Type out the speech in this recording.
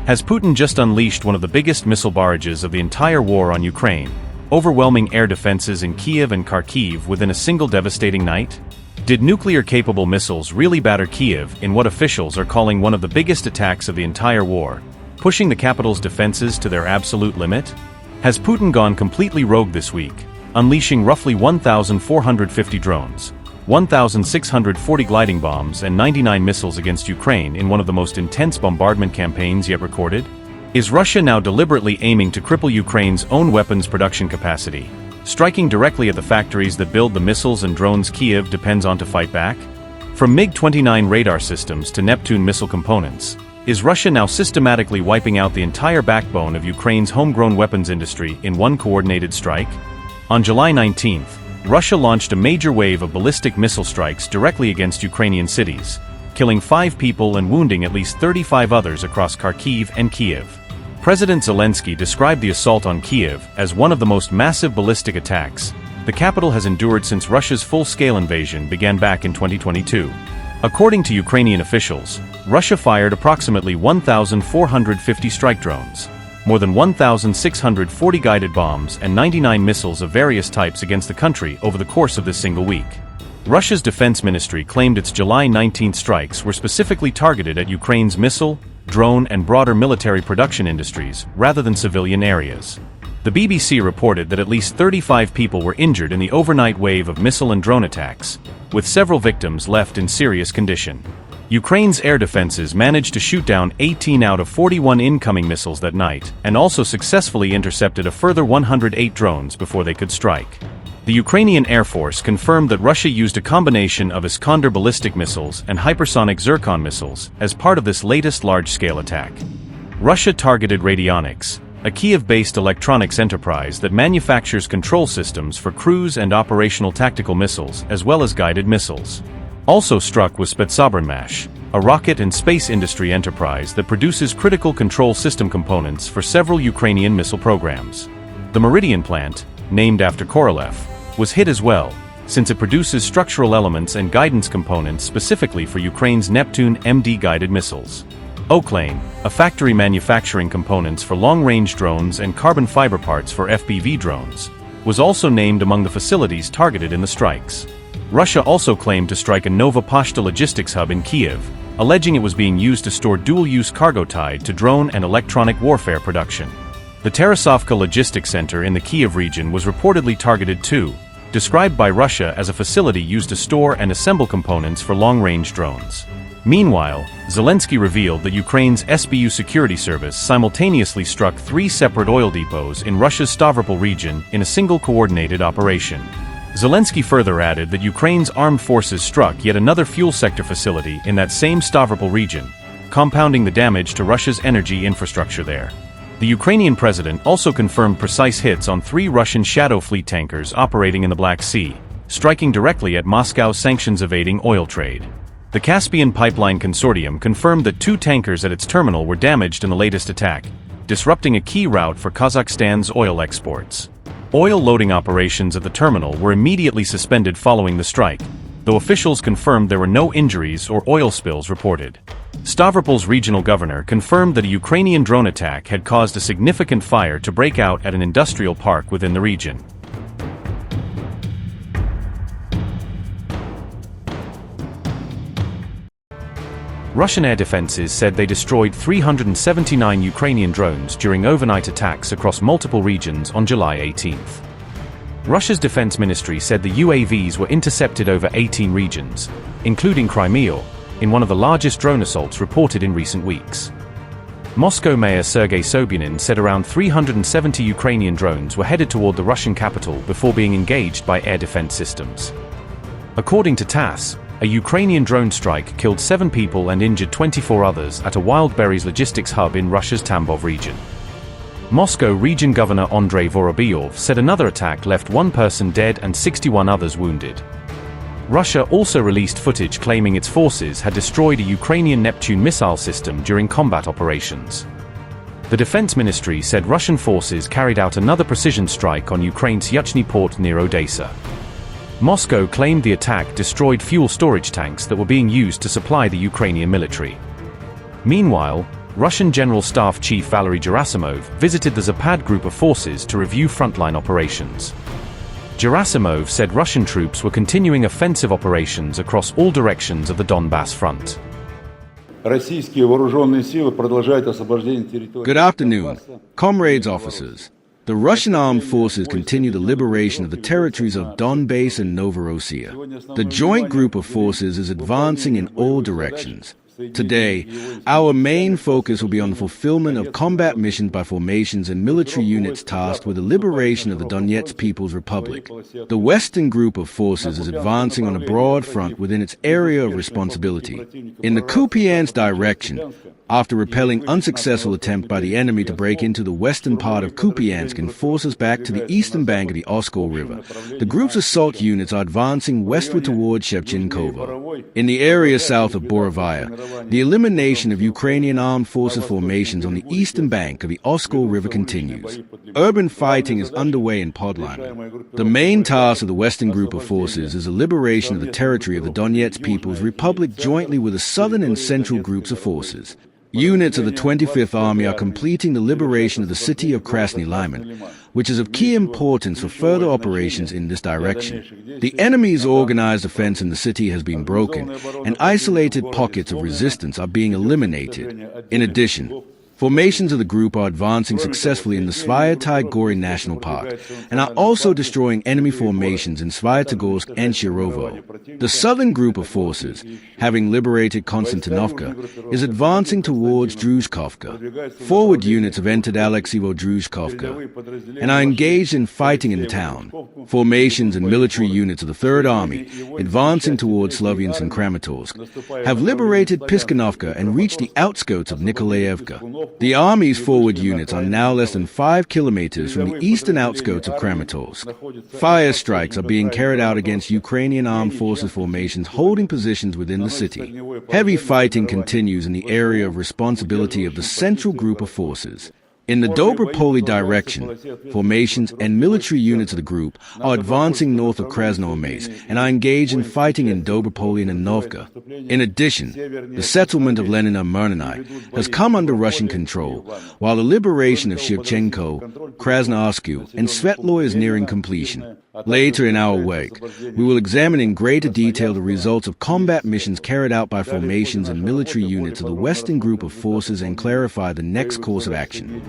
Has Putin just unleashed one of the biggest missile barrages of the entire war on Ukraine, overwhelming air defenses in Kyiv and Kharkiv within a single devastating night? Did nuclear-capable missiles really batter Kyiv in what officials are calling one of the biggest attacks of the entire war, pushing the capital's defenses to their absolute limit? Has Putin gone completely rogue this week, unleashing roughly 1,450 drones, 1,640 gliding bombs and 99 missiles against Ukraine in one of the most intense bombardment campaigns yet recorded? Is Russia now deliberately aiming to cripple Ukraine's own weapons production capacity, striking directly at the factories that build the missiles and drones Kyiv depends on to fight back? From MiG-29 radar systems to Neptune missile components, is Russia now systematically wiping out the entire backbone of Ukraine's homegrown weapons industry in one coordinated strike? On July 19th, Russia launched a major wave of ballistic missile strikes directly against Ukrainian cities, killing 5 people and wounding at least 35 others across Kharkiv and Kyiv. President Zelensky described the assault on Kyiv as one of the most massive ballistic attacks the capital has endured since Russia's full-scale invasion began back in 2022. According to Ukrainian officials, Russia fired approximately 1,450 strike drones, more than 1,640 guided bombs and 99 missiles of various types against the country over the course of this single week. Russia's defense ministry claimed its July 19 strikes were specifically targeted at Ukraine's missile, drone and broader military production industries rather than civilian areas. The BBC reported that at least 35 people were injured in the overnight wave of missile and drone attacks, with several victims left in serious condition. Ukraine's air defenses managed to shoot down 18 out of 41 incoming missiles that night, and also successfully intercepted a further 108 drones before they could strike. The Ukrainian Air Force confirmed that Russia used a combination of Iskander ballistic missiles and hypersonic Zircon missiles as part of this latest large-scale attack. Russia targeted Radionics, a Kyiv-based electronics enterprise that manufactures control systems for cruise and operational tactical missiles as well as guided missiles. Also struck was Spetsabranmash, a rocket and space industry enterprise that produces critical control system components for several Ukrainian missile programs. The Meridian plant, named after Korolev, was hit as well, since it produces structural elements and guidance components specifically for Ukraine's Neptune MD guided missiles. Oaklane, a factory manufacturing components for long-range drones and carbon fiber parts for FPV drones, was also named among the facilities targeted in the strikes. Russia also claimed to strike a Nova Pashta logistics hub in Kyiv, alleging it was being used to store dual-use cargo tied to drone and electronic warfare production. The Tarasovka Logistics Center in the Kyiv region was reportedly targeted too, described by Russia as a facility used to store and assemble components for long-range drones. Meanwhile, Zelensky revealed that Ukraine's SBU security service simultaneously struck 3 separate oil depots in Russia's Stavropol region in a single coordinated operation. Zelensky further added that Ukraine's armed forces struck yet another fuel sector facility in that same Stavropol region, compounding the damage to Russia's energy infrastructure there. The Ukrainian president also confirmed precise hits on 3 Russian Shadow Fleet tankers operating in the Black Sea, striking directly at Moscow's sanctions-evading oil trade. The Caspian Pipeline Consortium confirmed that 2 tankers at its terminal were damaged in the latest attack, disrupting a key route for Kazakhstan's oil exports. Oil loading operations at the terminal were immediately suspended following the strike, though officials confirmed there were no injuries or oil spills reported. Stavropol's regional governor confirmed that a Ukrainian drone attack had caused a significant fire to break out at an industrial park within the region. Russian air defenses said they destroyed 379 Ukrainian drones during overnight attacks across multiple regions on July 18th. Russia's defense ministry said the UAVs were intercepted over 18 regions, including Crimea, in one of the largest drone assaults reported in recent weeks. Moscow Mayor Sergei Sobyanin said around 370 Ukrainian drones were headed toward the Russian capital before being engaged by air defense systems. According to TASS, a Ukrainian drone strike killed 7 people and injured 24 others at a wild berries logistics hub in Russia's Tambov region. Moscow Region Governor Andrei Vorobyov said another attack left 1 person dead and 61 others wounded. Russia also released footage claiming its forces had destroyed a Ukrainian Neptune missile system during combat operations. The Defense Ministry said Russian forces carried out another precision strike on Ukraine's Yuchny port near Odessa. Moscow claimed the attack destroyed fuel storage tanks that were being used to supply the Ukrainian military. Meanwhile, Russian General Staff Chief Valery Gerasimov visited the Zapad group of forces to review frontline operations. Gerasimov said Russian troops were continuing offensive operations across all directions of the Donbass front. Good afternoon, comrades officers. The Russian armed forces continue the liberation of the territories of Donbass and Novorossiya. The joint group of forces is advancing in all directions. Today, our main focus will be on the fulfillment of combat missions by formations and military units tasked with the liberation of the Donetsk People's Republic. The Western group of forces is advancing on a broad front within its area of responsibility. In the Kupiansk direction, after repelling unsuccessful attempt by the enemy to break into the western part of Kupiansk and force us back to the eastern bank of the Oskol River, the group's assault units are advancing westward towards Shevchenkovo. In the area south of Borovaya, the elimination of Ukrainian armed forces formations on the eastern bank of the Oskol River continues. Urban fighting is underway in Podlany. The main task of the Western group of forces is the liberation of the territory of the Donetsk People's Republic jointly with the southern and central groups of forces. Units of the 25th Army are completing the liberation of the city of Krasny Lyman, which is of key importance for further operations in this direction. The enemy's organized offense in the city has been broken, and isolated pockets of resistance are being eliminated. In addition, formations of the group are advancing successfully in the Sviatay Gory National Park and are also destroying enemy formations in Sviatogorsk and Shirovo. The southern group of forces, having liberated Konstantinovka, is advancing towards Druzhkovka. Forward units have entered Alexeyevo-Druzhkovka and are engaged in fighting in the town. Formations and military units of the Third Army, advancing towards Slavyansk and Kramatorsk, have liberated Piskanovka and reached the outskirts of Nikolaevka. The Army's forward units are now less than 5 kilometers from the eastern outskirts of Kramatorsk. Fire strikes are being carried out against Ukrainian armed forces formations holding positions within the city. Heavy fighting continues in the area of responsibility of the central group of forces. In the Dobropoli direction, formations and military units of the group are advancing north of Krasnoarmeysk and are engaged in fighting in Dobropoli and Novka. In addition, the settlement of Lenina Myrnonai has come under Russian control, while the liberation of Shevchenko, Krasnoarsky, and Svetloy is nearing completion. Later in our work, we will examine in greater detail the results of combat missions carried out by formations and military units of the Western group of forces and clarify the next course of action.